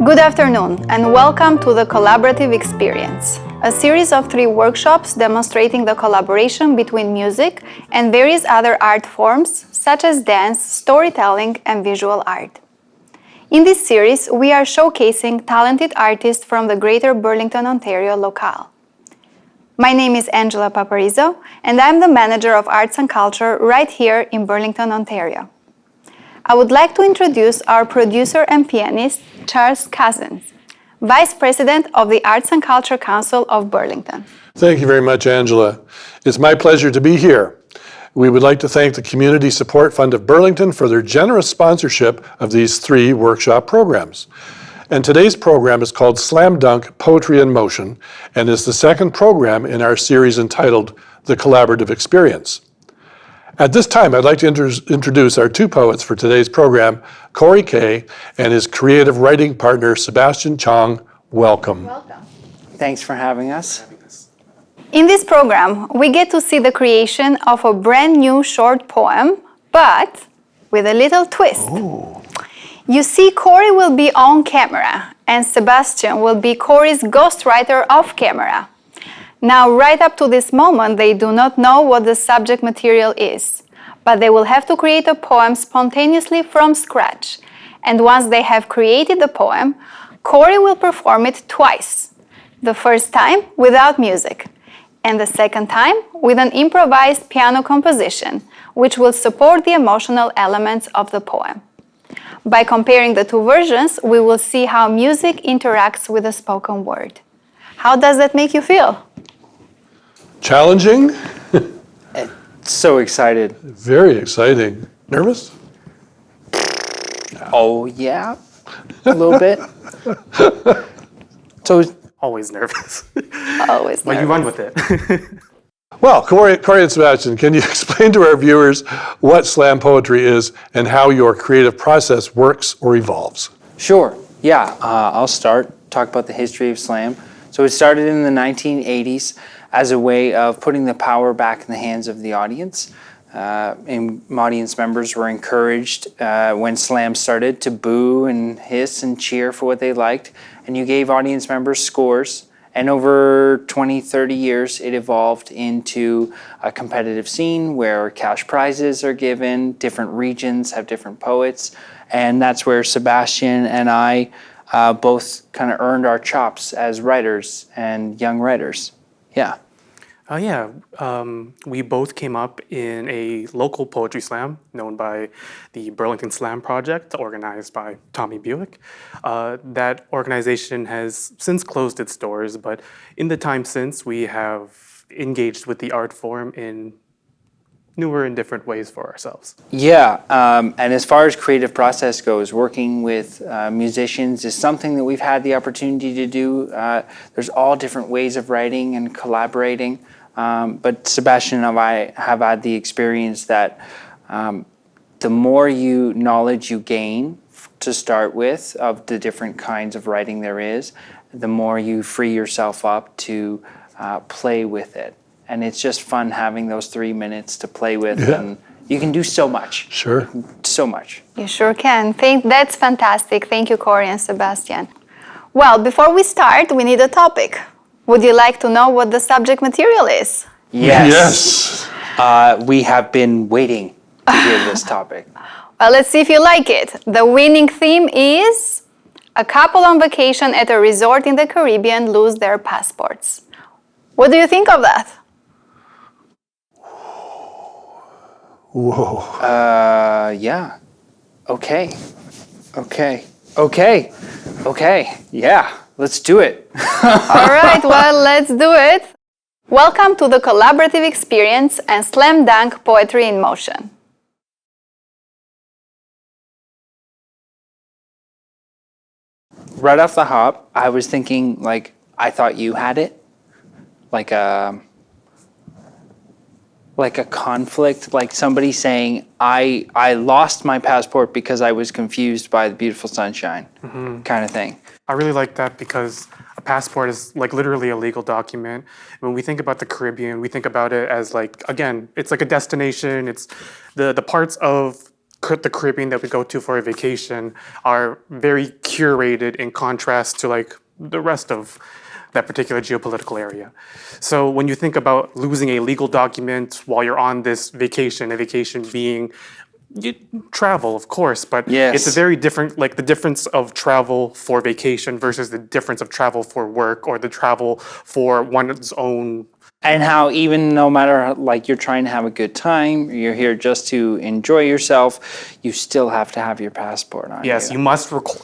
Good afternoon and welcome to the Collaborative Experience, a series of 3 workshops demonstrating the collaboration between music and various other art forms such as dance, storytelling, and visual art. In this series, we are showcasing talented artists from the Greater Burlington, Ontario locale. My name is Angela Paparizzo, and I'm the Manager of Arts and Culture right here in Burlington, Ontario. I would like to introduce our producer and pianist, Charles Cozens, Vice President of the Arts and Culture Council of Burlington. Thank you very much, Angela. It's my pleasure to be here. We would like to thank the Community Support Fund of Burlington for their generous sponsorship of these 3 workshop programs. And today's program is called Slam Dunk Poetry in Motion and is the second program in our series entitled The Collaborative Experience. At this time, I'd like to introduce our 2 poets for today's program, Korey Kay and his creative writing partner, Sebastian Chuong. Welcome. Thanks for having us. In this program, we get to see the creation of a brand new short poem, but with a little twist. Ooh. You see, Korey will be on camera, and Sebastian will be Korey's ghostwriter off camera. Now, right up to this moment, they do not know what the subject material is, but they will have to create a poem spontaneously from scratch. And once they have created the poem, Korey will perform it twice. The first time without music, and the second time with an improvised piano composition, which will support the emotional elements of the poem. By comparing the 2 versions, we will see how music interacts with the spoken word. How does that make you feel? Challenging? So excited. Very exciting. Nervous? Oh, yeah, a little bit. So Always nervous. Always But you nervous. run with it. Well, Korey and Sebastian, can you explain to our viewers what slam poetry is and how your creative process works or evolves? Sure, yeah, I'll talk about the history of slam. So it started in the 1980s as a way of putting the power back in the hands of the audience. And audience members were encouraged when slam started to boo and hiss and cheer for what they liked. And you gave audience members scores. And over 20, 30 years, it evolved into a competitive scene where cash prizes are given, different regions have different poets. And that's where Sebastian and I both kind of earned our chops as writers and young writers. Yeah. We both came up in a local poetry slam known by the Burlington Slam Project, organized by Tommy Buick. That organization has since closed its doors, but in the time since, we have engaged with the art form in newer and different ways for ourselves. Yeah, and as far as creative process goes, working with musicians is something that we've had the opportunity to do. There's all different ways of writing and collaborating, but Sebastian and I have had the experience that the more knowledge you gain to start with of the different kinds of writing there is, the more you free yourself up to play with it. And it's just fun having those 3 minutes to play with, and you can do so much. Sure. So much. You sure can. That's fantastic. Thank you, Korey and Sebastian. Well, before we start, we need a topic. Would you like to know what the subject material is? Yes. We have been waiting to hear this topic. Well, let's see if you like it. The winning theme is a couple on vacation at a resort in the Caribbean lose their passports. What do you think of that? Whoa. Yeah. Okay. Yeah, let's do it. All right, well, let's do it. Welcome to the Collaborative Experience and Slam Dunk Poetry in Motion. Right off the hop, I was thinking, I thought you had it. Like a conflict, like somebody saying, I lost my passport because I was confused by the beautiful sunshine, kind of thing. I really like that because a passport is literally a legal document. When we think about the Caribbean, we think about it as again, it's like a destination. It's the parts of the Caribbean that we go to for a vacation are very curated in contrast to like the rest of that particular geopolitical area. So when you think about losing a legal document while you're on this vacation, a vacation being travel, of course, but Yes. it's a very different, like the difference of travel for vacation versus the difference of travel for work or the travel for one's own. And how even no matter like you're trying to have a good time, you're here just to enjoy yourself, you still have to have your passport on Yes, you.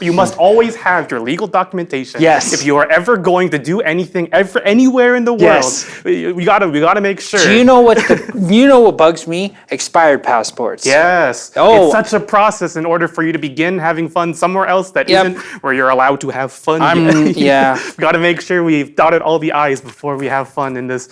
you must always have your legal documentation. Yes. If you are ever going to do anything anywhere in the world, Yes. we gotta make sure. Do you know what bugs me? Expired passports. Yes. Oh. It's such a process in order for you to begin having fun somewhere else that Yep. not where you're allowed to have fun. Yeah. We got to make sure we've dotted all the I's before we have fun in this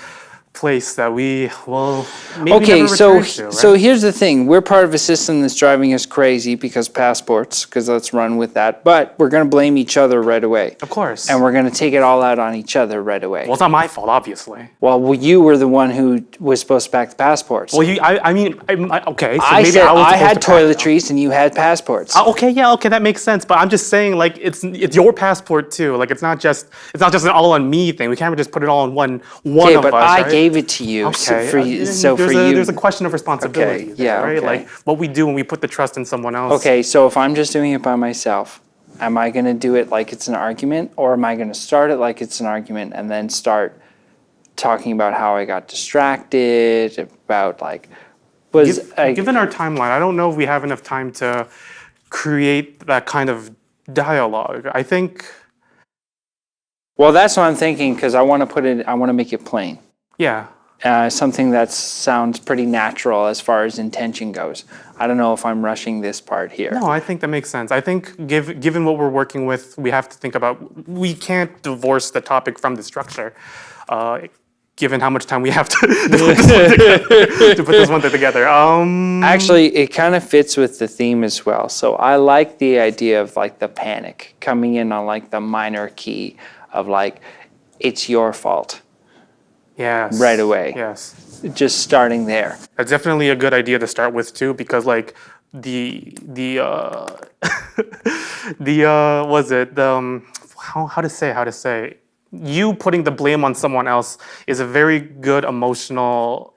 place that we will maybe Okay, never so return to, right? so here's the thing. We're part of a system that's driving us crazy because passports, because let's run with that. But we're going to blame each other right away. Of course. And we're going to take it all out on each other right away. Well, it's not my fault, obviously. Well, you were the one who was supposed to pack the passports. Well, okay. So I maybe said I was I supposed had to pack them. toiletries and you had passports. Okay, that makes sense. But I'm just saying, like, it's your passport too. Like, it's not just an all on me thing. We can't just put it all on one Okay, of but us. I right? gave it to you. Okay. There's a question of responsibility there, yeah, right? okay. Like what we do when we put the trust in someone else. Okay, so if I'm just doing it by myself, am I going to do it like it's an argument, or am I going to start it like it's an argument and then start talking about how I got distracted, about like Given our timeline, I don't know if we have enough time to create that kind of dialogue. I think. Well, that's what I'm thinking because I want to make it plain. Yeah. Something that sounds pretty natural as far as intention goes. I don't know if I'm rushing this part here. No, I think that makes sense. I think given what we're working with, we have to think about, we can't divorce the topic from the structure, given how much time we have to put this one together. Actually, it kind of fits with the theme as well. So I like the idea of like the panic coming in on like the minor key of like, it's your fault. Yes. Right away. Yes. Just starting there. That's definitely a good idea to start with too, because like how to say you putting the blame on someone else is a very good emotional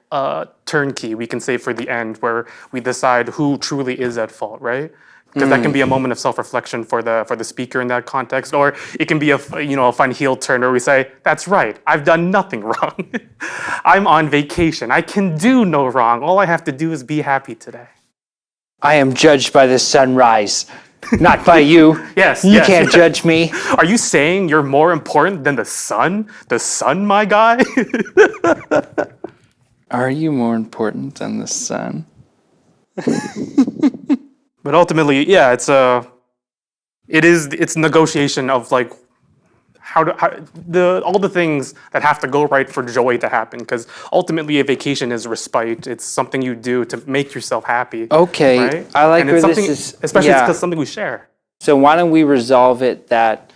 turnkey, we can say, for the end, where we decide who truly is at fault, right? Because that can be a moment of self-reflection for the speaker in that context, or it can be a fun heel turn where we say, "That's right, I've done nothing wrong. I'm on vacation. I can do no wrong. All I have to do is be happy today." I am judged by the sunrise, not by you. Yes, You yes, can't yes. judge me. Are you saying you're more important than the sun? The sun, my guy? Are you more important than the sun? But ultimately, yeah, it's negotiation of like all the things that have to go right for joy to happen. Because ultimately, a vacation is respite. It's something you do to make yourself happy. Okay, right? I like and where it's this something, is. especially Yeah. because it's something we share. So why don't we resolve it that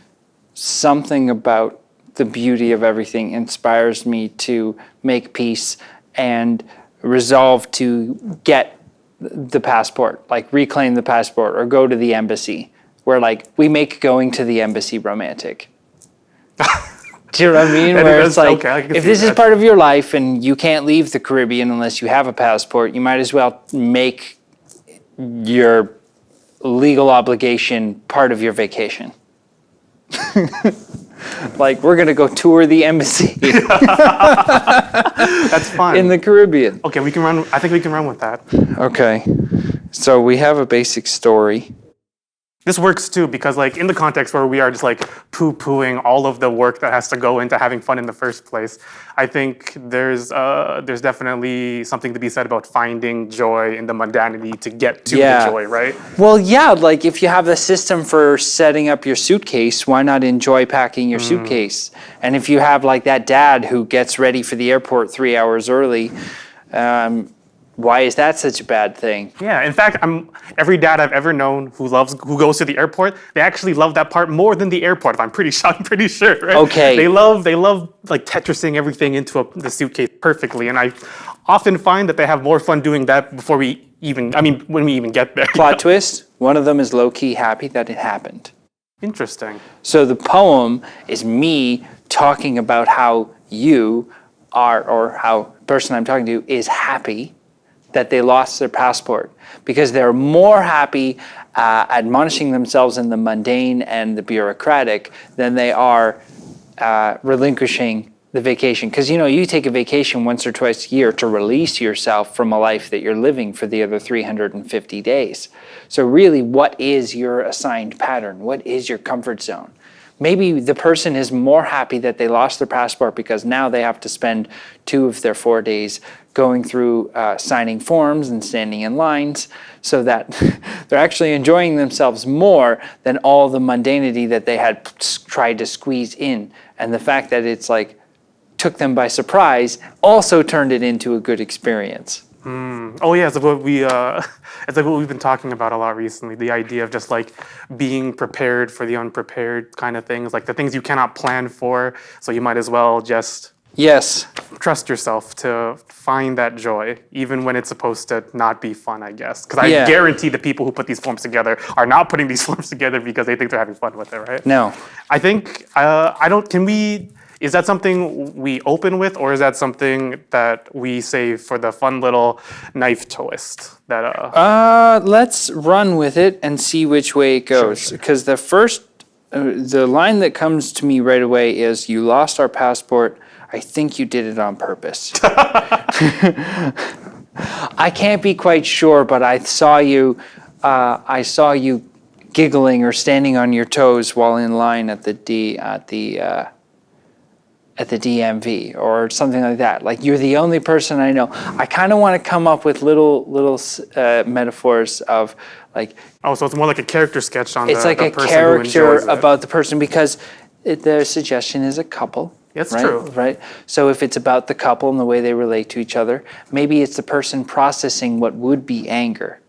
something about the beauty of everything inspires me to make peace and resolve to get the passport, like reclaim the passport or go to the embassy, where like we make going to the embassy romantic. Do you know what I mean? Where it's like, okay, I can if see this is that. part of your life and you can't leave the Caribbean unless you have a passport, you might as well make your legal obligation part of your vacation. Like, we're going to go tour the embassy That's fine. in the Caribbean. Okay, we can run. I think we can run with that. Okay. So we have a basic story. This works too because, like, in the context where we are just like poo-pooing all of the work that has to go into having fun in the first place, I think there's definitely something to be said about finding joy in the mundanity to get to Yeah. the joy, right? Well, yeah, like if you have the system for setting up your suitcase, why not enjoy packing your suitcase? And if you have like that dad who gets ready for the airport 3 hours early, why is that such a bad thing? Yeah. In fact, every dad I've ever known who goes to the airport, they actually love that part more than the airport. I'm pretty sure, right? Okay. They love like Tetrising everything into the suitcase perfectly, and I often find that they have more fun doing that when we even get there. Plot twist, one of them is low-key happy that it happened. Interesting. So the poem is me talking about how you are, or how the person I'm talking to is happy that they lost their passport, because they're more happy admonishing themselves in the mundane and the bureaucratic than they are relinquishing the vacation. Because you take a vacation once or twice a year to release yourself from a life that you're living for the other 350 days. So really, what is your assigned pattern? What is your comfort zone? Maybe the person is more happy that they lost their passport because now they have to spend 2 of their 4 days going through signing forms and standing in lines, so that they're actually enjoying themselves more than all the mundanity that they had tried to squeeze in. And the fact that it's like took them by surprise also turned it into a good experience. Oh yeah, it's like what we've been talking about a lot recently. The idea of just like being prepared for the unprepared kind of things, like the things you cannot plan for. So you might as well just Yes. trust yourself to find that joy, even when it's supposed to not be fun, I guess. Because I Yeah. guarantee the people who put these forms together are not putting these forms together because they think they're having fun with it, right? No. I think, is that something we open with, or is that something that we save for the fun little knife twist? Let's run with it and see which way it goes. Because the line that comes to me right away is, "You lost our passport. I think you did it on purpose." I can't be quite sure, but I saw you giggling or standing on your toes while in line at the DMV or something like that. Like, you're the only person I know. I kind of want to come up with little metaphors of like. Oh, so it's more like a character sketch on It's like the a person who character enjoys it. about the person, because their suggestion is a couple. It's right? true. Right? So if it's about the couple and the way they relate to each other, maybe it's the person processing what would be anger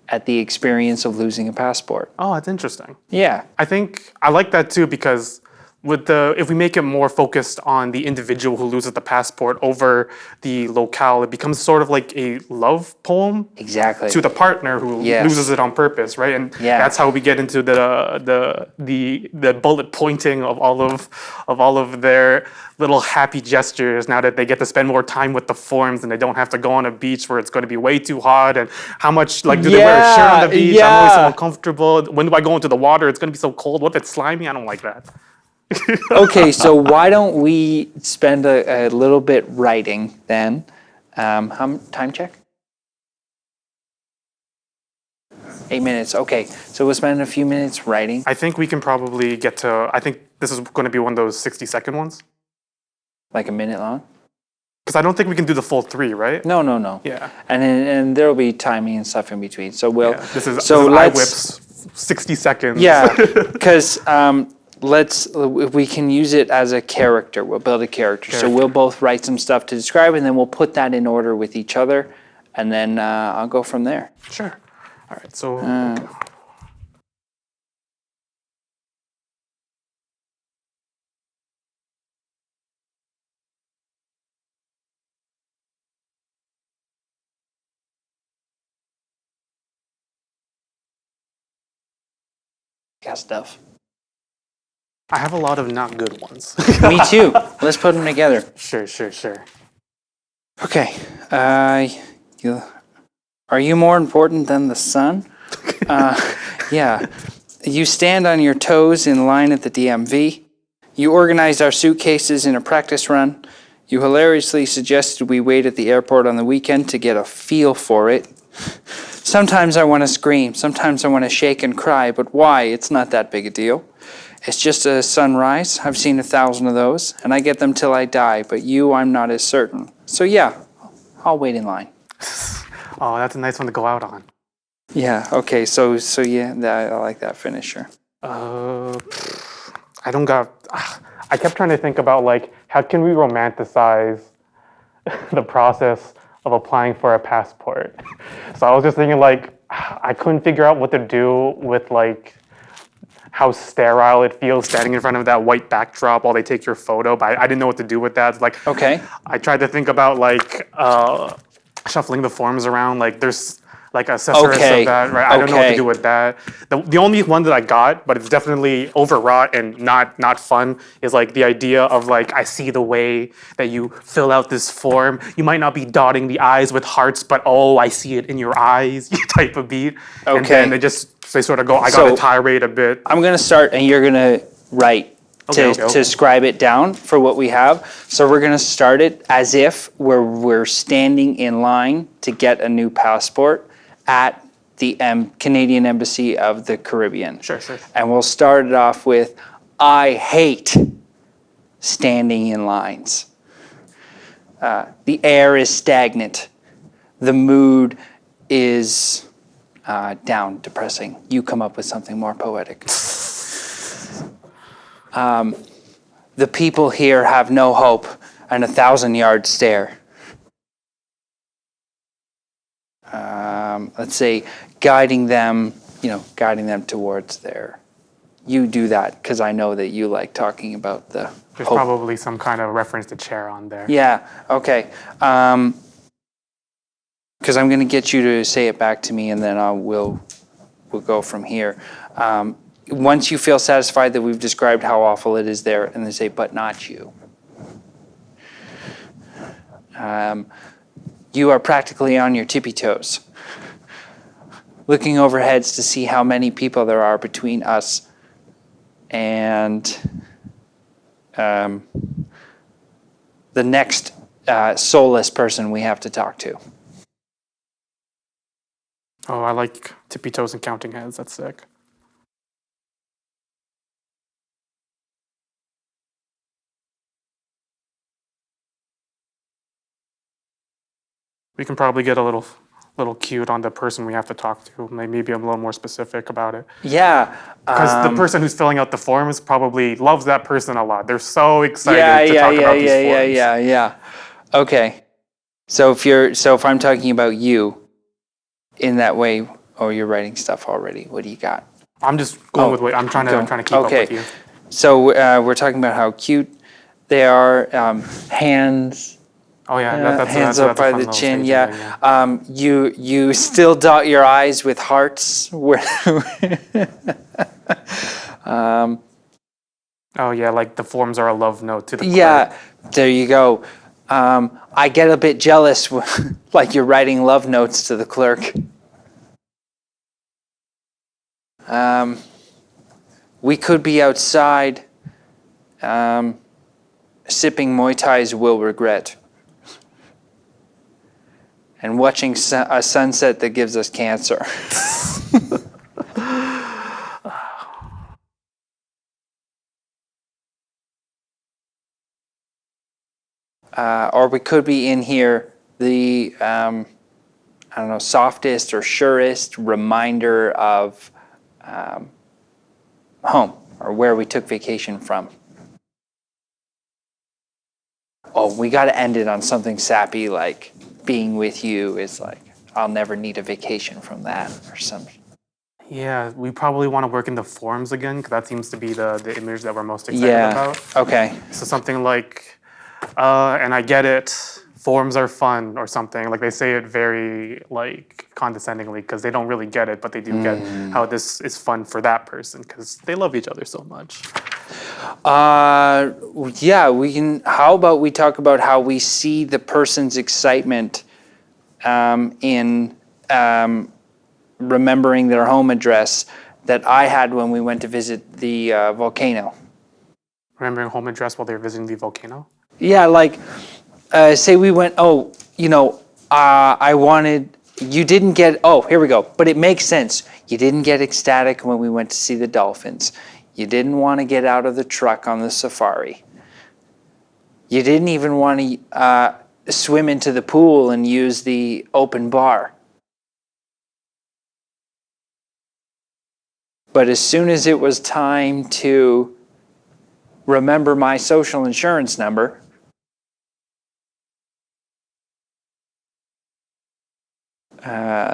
at the experience of losing a passport. Oh, that's interesting. Yeah. I think I like that too, because if we make it more focused on the individual who loses the passport over the locale, it becomes sort of like a love poem Exactly. to the partner who Yes. loses it on purpose, right? And Yeah. that's how we get into the bullet pointing of all of their little happy gestures now that they get to spend more time with the forms and they don't have to go on a beach where it's going to be way too hot. And how much, like, do they wear a shirt on the beach? I'm always so uncomfortable. When do I go into the water? It's going to be so cold. What if it's slimy? I don't like that. Okay, so why don't we spend a little bit writing then? Time check? 8 minutes. Okay, so we'll spend a few minutes writing. I think we can probably get to, I think this is going to be one of those 60-second ones. Like a minute long? Because I don't think we can do the full 3, right? No. Yeah. And there'll be timing and stuff in between. So we'll. Yeah. This is let's. iWhip's 60 seconds. Yeah, because we can use it as a character. We'll build a character. So we'll both write some stuff to describe, and then we'll put that in order with each other, and then I'll go from there. Sure. All right, so. Got stuff. I have a lot of not good ones. Me too. Let's put them together. Sure. Okay. Are you more important than the sun? Yeah. You stand on your toes in line at the DMV. You organized our suitcases in a practice run. You hilariously suggested we wait at the airport on the weekend to get a feel for it. Sometimes I want to scream. Sometimes I want to shake and cry. But why? It's not that big a deal. It's just a sunrise. I've seen 1,000 of those, and I get them till I die. But you, I'm not as certain. So yeah, I'll wait in line. Oh, that's a nice one to go out on. Yeah, okay, so yeah, I like that finisher. I kept trying to think about, like, how can we romanticize the process of applying for a passport? So I was just thinking, like, I couldn't figure out what to do with, like, how sterile it feels standing in front of that white backdrop while they take your photo, but I didn't know what to do with that. It's like, Okay. I tried to think about, like, shuffling the forms around. Like, there's like a thesaurus Okay, of that, right? I don't know what to okay. do with that. The only one that I got, but it's definitely overwrought and not fun, is like the idea of like, I see the way that you fill out this form. You might not be dotting the I's with hearts, but oh, I see it in your eyes, type of beat. And Okay. then they sort of go, I So- gotta tirade a bit. I'm going to start, and you're going to write to scribe it down for what we have. So we're going to start it as if we're standing in line to get a new passport at the Canadian Embassy of the Caribbean. Sure. And we'll start it off with, I hate standing in lines. The air is stagnant. The mood is down, depressing. You come up with something more poetic. The people here have no hope and 1,000-yard stare. Let's say guiding them towards there. You do that because I know that you like talking about the There's hope. probably some kind of reference to chair on there. Yeah, okay. Because I'm going to get you to say it back to me, and then we'll go from here. Once you feel satisfied that we've described how awful it is there, and then say, but not you. You are practically on your tippy toes, looking over heads to see how many people there are between us and the next soulless person we have to talk to. Oh, I like tippy toes and counting heads. That's sick. We can probably get a little cute on the person we have to talk to. Maybe I'm a little more specific about it. Yeah. Because the person who's filling out the forms probably loves that person a lot. They're so excited to talk about these forms. Yeah. Okay. So if I'm talking about you in that way, or you're writing stuff already, what do you got? I'm just going with what I'm trying to keep up with you. So we're talking about how cute they are. Hands. Oh yeah, that's hands that's up a by fun the little chin. staging Yeah. thing, You still dot your I's with hearts. Oh yeah, like the forms are a love note to the clerk. Yeah. There you go. I get a bit jealous, like you're writing love notes to the clerk. We could be outside, sipping Muay Thai's will regret, and watching a sunset that gives us cancer. Or we could be in here, the softest or surest reminder of home, or where we took vacation from. Oh, we got to end it on something sappy, like being with you is like, I'll never need a vacation from that, or something. Yeah, we probably want to work in the forms again, because that seems to be the image that we're most excited about. Okay. So something like, and I get it, forms are fun, or something. Like they say it very like condescendingly, because they don't really get it, but they do get how this is fun for that person, because they love each other so much. Yeah, we can. How about we talk about how we see the person's excitement in remembering their home address that I had when we went to visit the volcano. Remembering home address while they're visiting the volcano? Yeah, like say we went. I wanted. You didn't get. Oh, here we go. But it makes sense. You didn't get ecstatic when we went to see the dolphins. You didn't want to get out of the truck on the safari. You didn't even want to swim into the pool and use the open bar. But as soon as it was time to remember my social insurance number,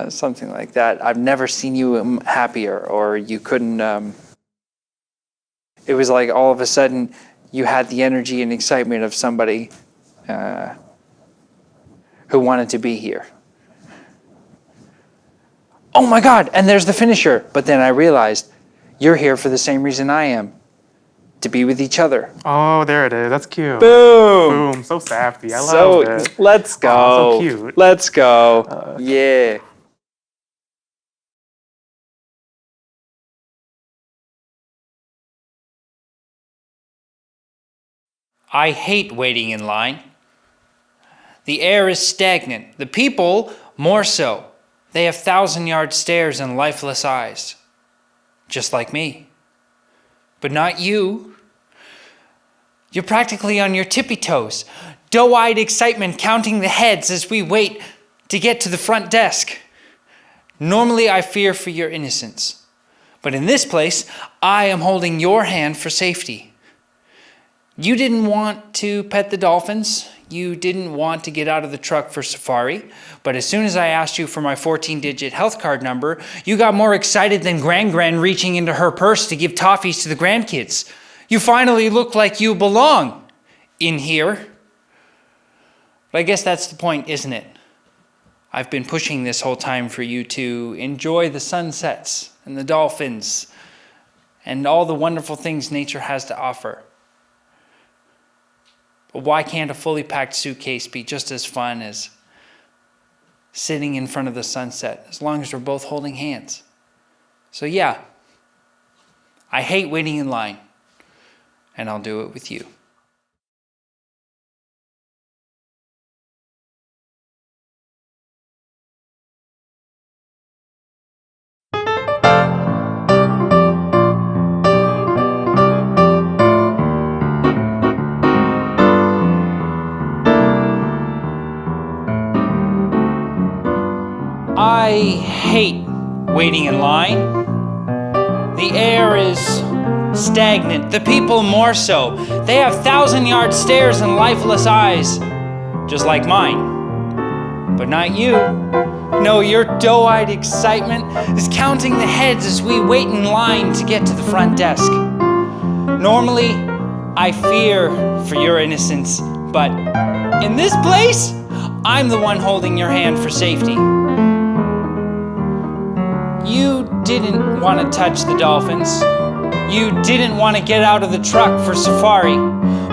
something like that, I've never seen you happier, or you couldn't... It was like all of a sudden you had the energy and excitement of somebody who wanted to be here. oh my God, and there's the finisher. But then I realized you're here for the same reason I am, to be with each other. Oh, there it is. That's cute. Boom. Boom. So sappy. I love it. Let's go. Aw, so cute. Let's go. Yeah. I hate waiting in line. The air is stagnant. The people, more so. They have 1,000-yard stares and lifeless eyes. Just like me. But not you. You're practically on your tippy toes. Doe-eyed excitement counting the heads as we wait to get to the front desk. Normally I fear for your innocence. But in this place, I am holding your hand for safety. You didn't want to pet the dolphins. You didn't want to get out of the truck for safari. But as soon as I asked you for my 14-digit health card number, you got more excited than Gran reaching into her purse to give toffees to the grandkids. You finally look like you belong in here. But I guess that's the point, isn't it? I've been pushing this whole time for you to enjoy the sunsets and the dolphins and all the wonderful things nature has to offer. But why can't a fully packed suitcase be just as fun as sitting in front of the sunset, as long as we're both holding hands? So yeah, I hate waiting in line, and I'll do it with you. I hate waiting in line. The air is stagnant, the people more so. They have 1,000-yard stares and lifeless eyes, just like mine. But not you. No, your doe-eyed excitement is counting the heads as we wait in line to get to the front desk. Normally, I fear for your innocence, but in this place, I'm the one holding your hand for safety. You didn't want to touch the dolphins. You didn't want to get out of the truck for safari.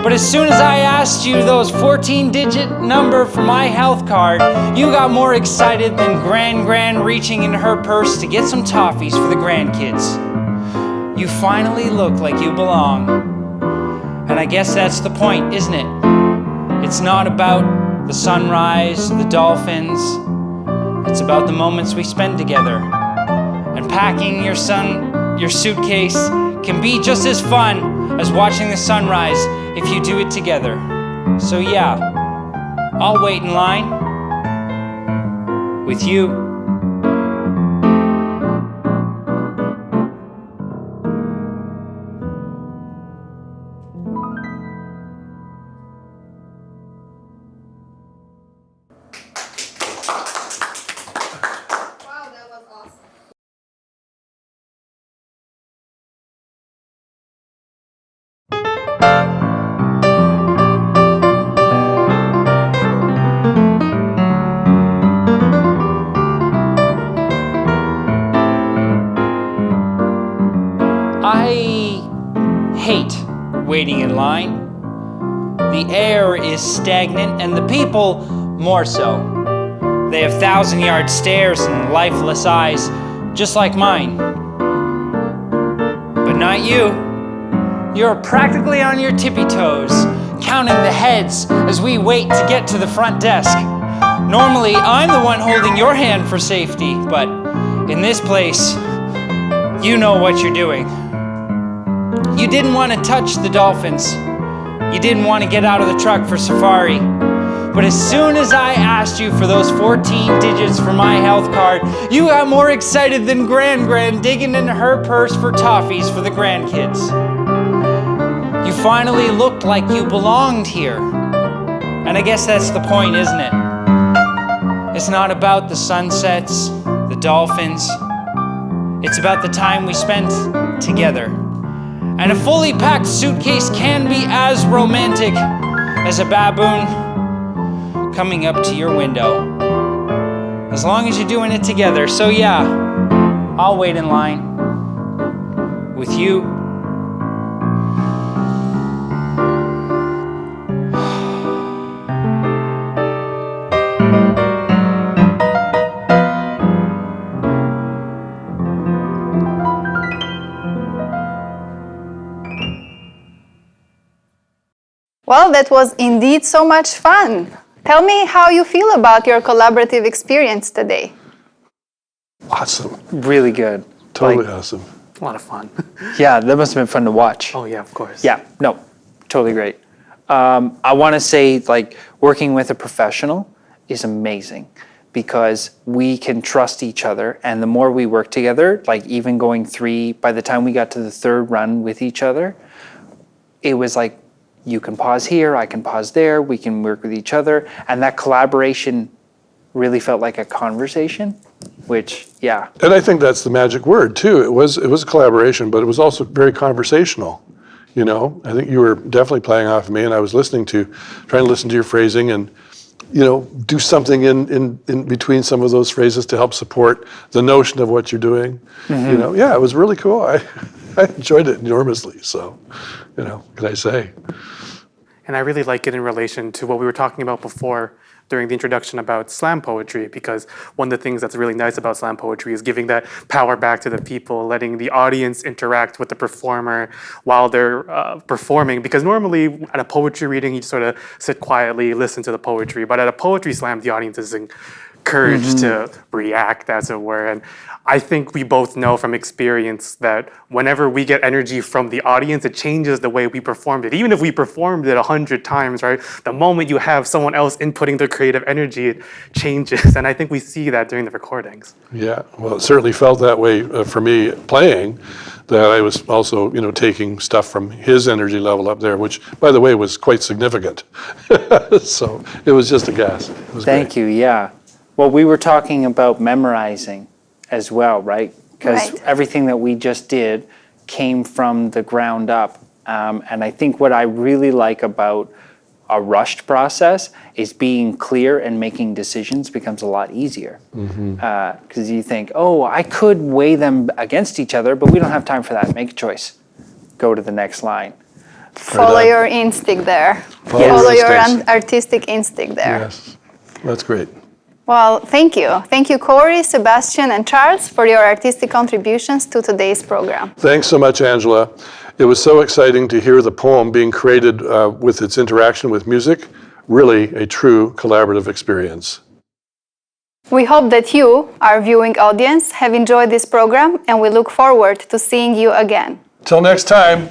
But as soon as I asked you those 14-digit number for my health card, you got more excited than Gran reaching into her purse to get some toffees for the grandkids. You finally look like you belong. And I guess that's the point, isn't it? It's not about the sunrise, the dolphins. It's about the moments we spend together. And packing your suitcase can be just as fun as watching the sunrise if you do it together. So yeah, I'll wait in line with you. I hate waiting in line. The air is stagnant and the people more so. They have 1,000-yard stares and lifeless eyes, just like mine. But not you. You're practically on your tippy toes, counting the heads as we wait to get to the front desk. Normally, I'm the one holding your hand for safety, but in this place, you know what you're doing. You didn't want to touch the dolphins. You didn't want to get out of the truck for safari. But as soon as I asked you for those 14 digits for my health card, you got more excited than Gran digging into her purse for toffees for the grandkids. You finally looked like you belonged here. And I guess that's the point, isn't it? It's not about the sunsets, the dolphins. It's about the time we spent together. And a fully packed suitcase can be as romantic as a baboon coming up to your window. As long as you're doing it together. So yeah, I'll wait in line. With you. Well, that was indeed so much fun. Tell me how you feel about your collaborative experience today. Awesome. Really good. Totally awesome. A lot of fun. Yeah, that must have been fun to watch. Oh yeah, of course. Yeah, no, totally great. I want to say, like, working with a professional is amazing because we can trust each other, and the more we work together, like even going by the time we got to the third run with each other, it was like, you can pause here, I can pause there, we can work with each other, and that collaboration really felt like a conversation, which, yeah. And I think that's the magic word too. It was a collaboration, but it was also very conversational. You know, I think you were definitely playing off of me, and I was trying to listen to your phrasing, and do something in between some of those phrases to help support the notion of what you're doing. Mm-hmm. Yeah, it was really cool. I enjoyed it enormously. So, can I say? And I really like it in relation to what we were talking about before during the introduction about slam poetry, because one of the things that's really nice about slam poetry is giving that power back to the people, letting the audience interact with the performer while they're performing. Because normally at a poetry reading, you sort of sit quietly, listen to the poetry. But at a poetry slam, the audience is encouraged to react, as it were. And I think we both know from experience that whenever we get energy from the audience, it changes the way we performed it. Even if we performed it 100 times, right? The moment you have someone else inputting their creative energy, it changes. And I think we see that during the recordings. Yeah, well, it certainly felt that way for me playing, that I was also, taking stuff from his energy level up there, which, by the way, was quite significant. So it was just a gas. It was Thank you, yeah. Well, we were talking about memorizing as well, right? Because Right. everything that we just did came from the ground up. And I think what I really like about a rushed process is being clear and making decisions becomes a lot easier. Because you think, I could weigh them against each other, but we don't have time for that. Make a choice. Go to the next line. Follow your instinct there. Follow your instincts. artistic instinct there. Yes, that's great. Well, thank you. Thank you, Korey, Sebastian, and Charles, for your artistic contributions to today's program. Thanks so much, Angela. It was so exciting to hear the poem being created with its interaction with music. Really a true collaborative experience. We hope that you, our viewing audience, have enjoyed this program, and we look forward to seeing you again. Till next time,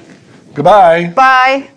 goodbye. Bye.